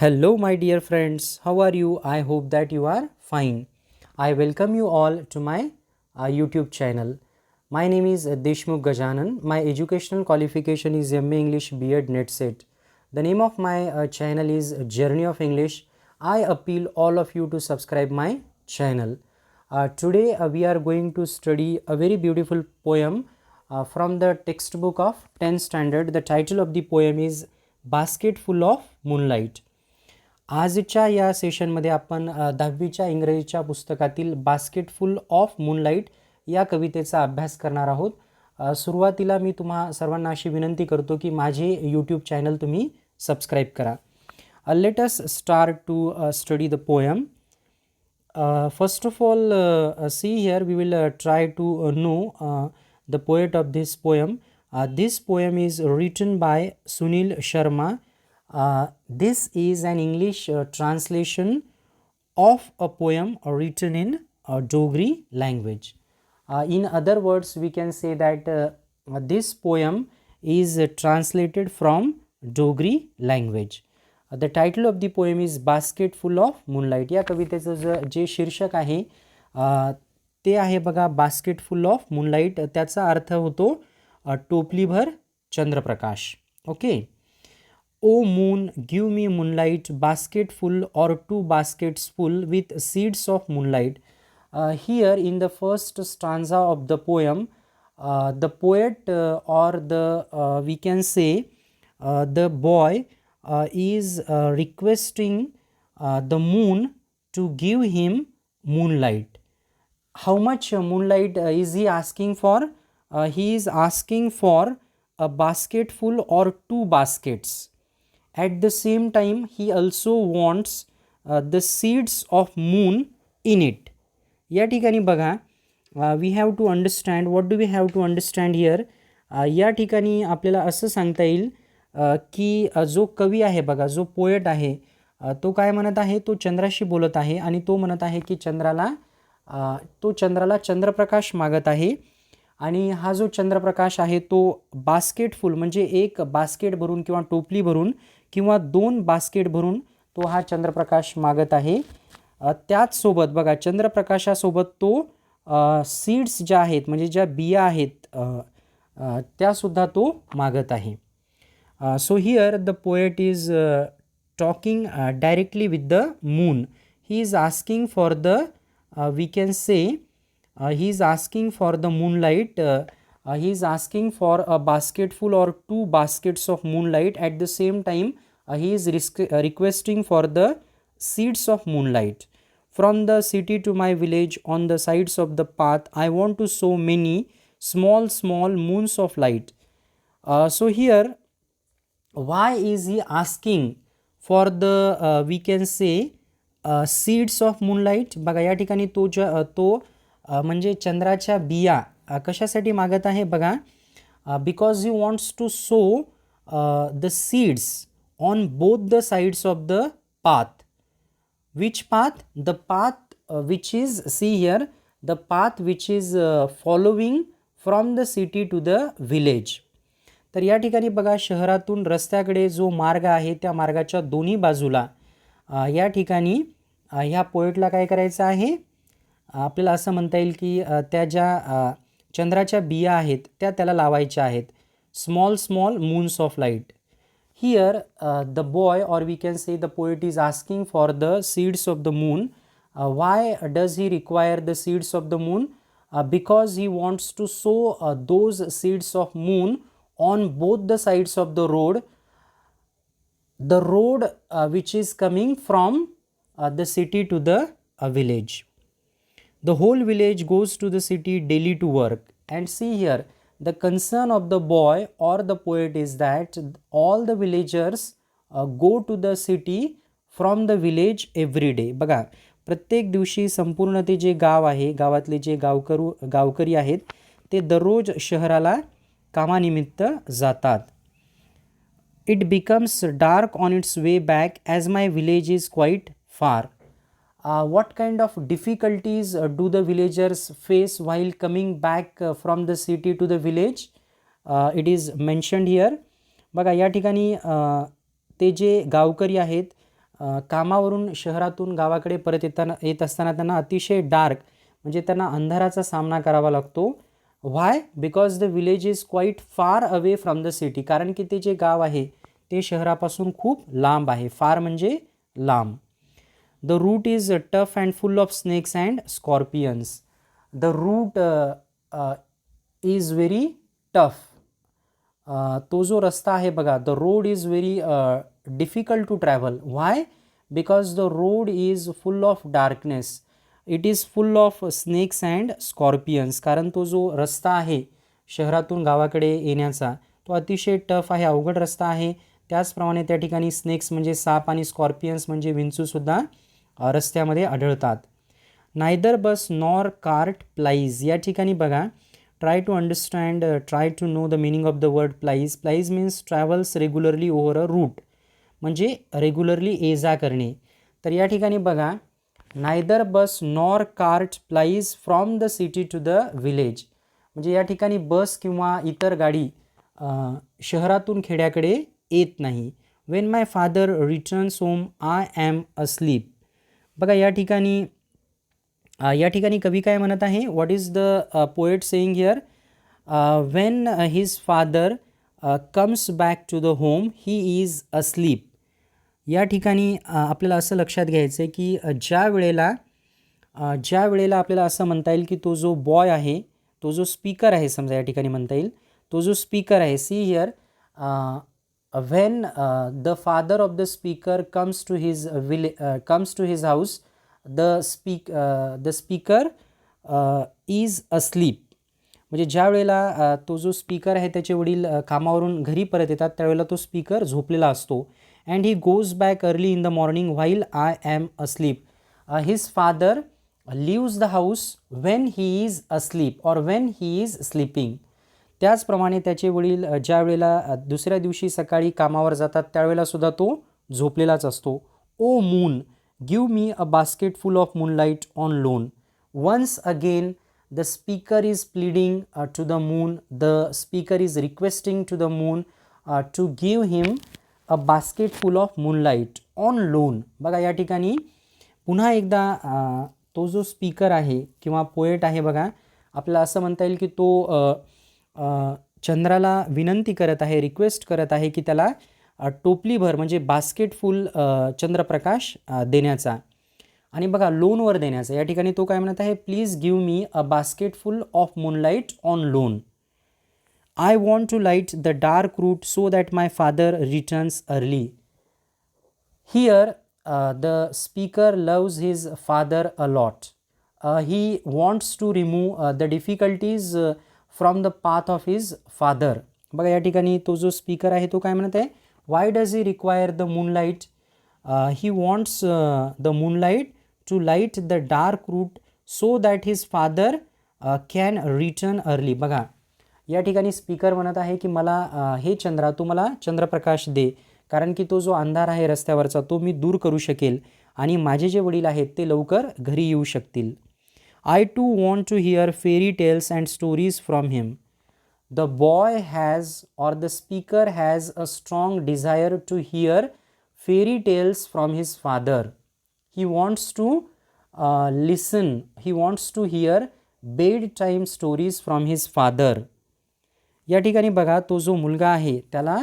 Hello, my dear friends. How are you? I hope that you are fine. I welcome you all to my YouTube channel. My name is Deshmukh Gajanan. My educational qualification is MA English B.Ed Net Set. The name of my channel is Journey of English. I appeal all of you to subscribe my channel. Today we are going to study a very beautiful poem from the textbook of 10th standard. The title of the poem is Basket Full of Moonlight. आजच्या या सेशनमध्ये आपण 10वीच्या इंग्रजीच्या पुस्तकातील basket full of moonlight या कवितेचा अभ्यास करणार आहोत. सुरुवातीला मी तुम्हा सर्वांना अशी विनंती करतो की माझे यूट्यूब चॅनल तुम्ही सबस्क्राईब करा. Let us start to study the poem. First of all see here we will try to know the poet of this poem. This poem is written by Sunil Sharma. This is an English translation of a poem written in Dogri language. In other words, we can say that this poem is translated from Dogri language. The title of the poem is Basket Full of Moonlight. या कवितेचं जे शीर्षक आहे ते आहे बघा basket full of moonlight. त्याचा अर्थ होतो टोपलीभर चंद्रप्रकाश. Okay. O moon, give me moonlight, basket full or two baskets full with seeds of moonlight. Here in the first stanza of the poem, the poet or the we can say the boy is requesting the moon to give him moonlight. How much moonlight is he asking for? He is asking for a basket full or two baskets. At the same time, he also wants the seeds of moon in it. या ठिकाणी बघा, we have to understand, what do we have to understand here? या ठिकाणी आपल्याला असं सांगता येईल की जो कवी आहे बघा, जो पोएट आहे, तो काय म्हणत आहे, तो चंद्राशी बोलत आहे आणि तो म्हणत आहे की चंद्राला चंद्रप्रकाश मागत आहे. आणि हा जो चंद्रप्रकाश आहे तो बास्केट फुल म्हणजे एक बास्केट भरून किंवा टोपली भरून किंवा दोन बास्केट भरून तो हा चंद्रप्रकाश मागत आहे. त्याचसोबत बघा चंद्रप्रकाशासोबत तो सीड्स ज्या आहेत म्हणजे ज्या बिया आहेत त्यासुद्धा तो मागत आहे. So here the poet is talking directly with the moon. He is asking for the we can say he is asking for the moonlight. He is asking for a basket full or two baskets of moonlight. At the same time, he is requesting for the seeds of moonlight. From the city to my village, on the sides of the path, I want to sow many small moons of light. So here, why is he asking for the we can say seeds of moonlight? बघा या ठिकाणी तो म्हणजे चंद्राच्या बिया कशासाठी मागत आहे बघा. Because he wants to sow the seeds on both the sides of the path. Which path? The path which is see here the path which is following from the city to the village. तर या ठिकाणी बघा शहरातून रस्त्याकडे जो मार्ग आहे त्या मार्गाच्या दोन्ही बाजूला या ठिकाणी ह्या पोएटला काय करायचं आहे, आपल्याला असं म्हणता येईल की त्या ज्या चंद्राच्या बिया आहेत त्या त्याला लावायच्या आहेत. Small moons of light. Here the boy or we can say the poet is asking for the seeds of the moon. Why does he require the seeds of the moon? Because he wants to sow those seeds of moon on both the sides of the road. The road which is coming from the city to the village. The whole village goes to the city daily to work. And see here, the concern of the boy or the poet is that all the villagers go to the city from the village every day. बघा प्रत्येक दिवशी संपूर्ण ते जे गाव आहे, गावातले जे गावकरी आहेत ते दररोज शहराला कामानिमित्त जातात. It becomes dark on its way back as my village is quite far. What kind of difficulties do the villagers face while coming back from the city to the village? It is mentioned here. बघा या ठिकाणी ते जे गावकरी आहेत कामावरून शहरातून गावाकडे परत येत असताना त्यांना अतिशय डार्क म्हणजे त्यांना अंधाराचा सामना करावा लागतो. Why? Because the village is quite far away from the city. कारण की ते जे गाव आहे ते शहरापासून खूप लांब आहे. फार म्हणजे लांब. The route is tough and full of snakes and scorpions. The route is very tough. तो जो रस्ता आहे बघा, the road is very difficult to travel. Why? Because the road is full of darkness. It is full of snakes and scorpions. कारण तो जो रस्ता आहे शहरातून गावाकडे येण्याचा तो अतिशय टफ आहे, अवघड रस्ता आहे. त्याचप्रमाणे त्या ठिकाणी स्नेक्स म्हणजे साप आणि स्कॉर्पियन्स म्हणजे विंचूसुद्धा रस्त्यामध्ये आढळतात. Neither bus nor cart plies. या ठिकाणी बघा, try to understand, try to know the meaning of the word plies. Plies means travels regularly over a route, म्हणजे रेग्युलरली ये जा करणे. तर या ठिकाणी बघा, neither bus nor cart plies from the city to the village. म्हणजे या ठिकाणी बस किंवा इतर गाडी शहरातून खेड्याकडे येत नाही. When my father returns home I am asleep. बघा या ठिकाणी कवी काय म्हणत आहे? What is the poet saying here? When his father comes back to the home he is asleep. या ठिकाणी आपल्याला असं लक्षात घ्यायचं आहे की ज्या वेळेला आपल्याला असं म्हणता येईल की तो जो बॉय आहे, तो जो स्पीकर आहे, समजा या ठिकाणी म्हणता येईल तो जो स्पीकर आहे. See here, when the father of the speaker comes to his house the speaker is asleep. म्हणजे ज्या वेळेला तो जो स्पीकर आहे त्याचे वडील कामावरून घरी परत येतात त्यावेळेला तो स्पीकर झोपलेला असतो. And he goes back early in the morning while I am asleep. His father leaves the house when he is asleep or when he is sleeping. त्याचप्रमाणे त्याचे वडील ज्या वेळेला दुसऱ्या दिवशी सकाळी कामावर जातात त्यावेळेला सुद्धा तो झोपलेलाच असतो. O moon give me a basket full of moonlight on loan. Once again the speaker is pleading to the moon. The speaker is requesting to the moon to give him a basket full of moonlight on loan. बघा या ठिकाणी पुन्हा एकदा तो जो speaker आहे किंवा poet आहे बघा, आपल्याला असं म्हणता येईल की तो चंद्राला विनंती करत आहे, रिक्वेस्ट करत आहे की त्याला टोपलीभर म्हणजे बास्केट फुल चंद्रप्रकाश देण्याचा आणि बघा लोनवर देण्याचं. या ठिकाणी तो काय म्हणत आहे? Please give me a basket full of moonlight on loan. I want to light the dark route so that my father returns early. Here the speaker loves his father a lot. He wants to remove the difficulties from the path of his father. बघा या ठिकाणी तो जो speaker आहे तो काय म्हणत आहे? Y does he require the moonlight? He wants the moonlight to light the dark route so that his father can return early. बघा या ठिकाणी स्पीकर म्हणत आहे की मला हे चंद्रा तू मला चंद्रप्रकाश दे, कारण की तो जो अंधार आहे रस्त्यावरचा तो मी दूर करू शकेल आणि माझे जे वडील आहेत ते लवकर घरी येऊ शकतील. I too want to hear fairy tales and stories from him. The boy has or the speaker has a strong desire to hear fairy tales from his father. He wants to listen. He wants to hear bedtime stories from his father. या ठिकाणी बघा तो जो मुलगा आहे त्याला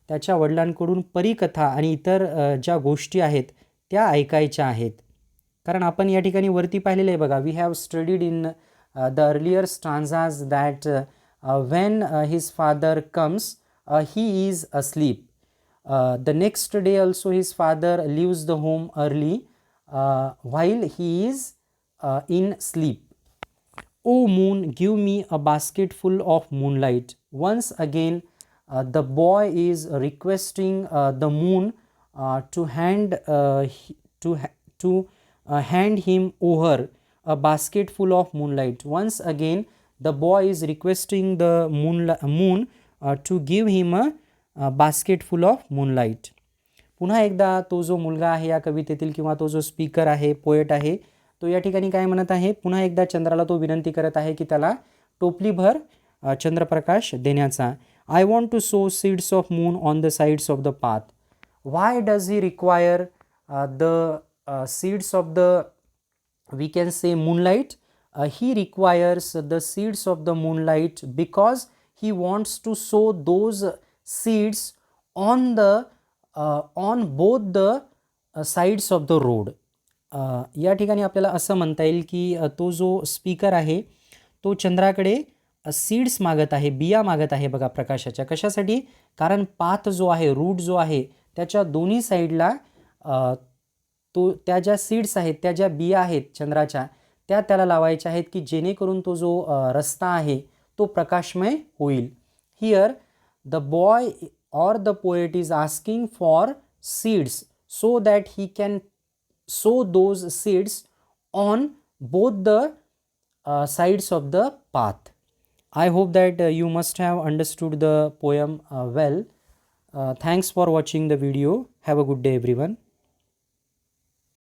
त्याच्या वडिलांकडून परीकथा आणि इतर ज्या गोष्टी आहेत त्या ऐकायच्या आहेत. कारण आपण या ठिकाणी वरती पाहिलेलं आहे बघा, we have studied in the earlier stanzas that when his father comes he is asleep. The next day also his father leaves the home early while he is in sleep. O moon, give me a basket full of moonlight. Once again, the boy is requesting the moon to hand him over a basket full of moonlight. Once again, the boy is requesting the moon to give him a basket full of moonlight. पुन्हा एकदा तो जो मुलगा आहे या कवितेतील किंवा तो जो स्पीकर आहे, पोएट आहे, तो या ठिकाणी काय म्हणत आहे? पुन्हा एकदा चंद्राला तो विनंती करत आहे की त्याला टोपलीभर चंद्रप्रकाश देण्याचा. I want to sow seeds of moon on the sides of the path. Why does he require the seeds of the, we can say, moonlight. He requires the seeds of the moonlight because he wants to sow those seeds on the on both the sides of the road. या ठिकाणी आपल्याला असं म्हणता येईल की तो जो speaker आहे तो चंद्राकडे सीड्स मागत आहे, बिया मागत आहे बघा प्रकाशाच्या. कशासाठी? कारण पाथ जो आहे, रूट जो आहे, त्याच्या दोन्ही साईडला तो त्या ज्या सीड्स आहेत, त्या ज्या बिया आहेत चंद्राच्या, त्या त्याला लावायच्या आहेत की जेणेकरून तो जो रस्ता आहे तो प्रकाशमय होईल. Here the boy or the poet is asking for seeds so that he can sow those seeds on both the sides of the path. I hope that you must have understood the poem well. Thanks for watching the video. Have a good day everyone.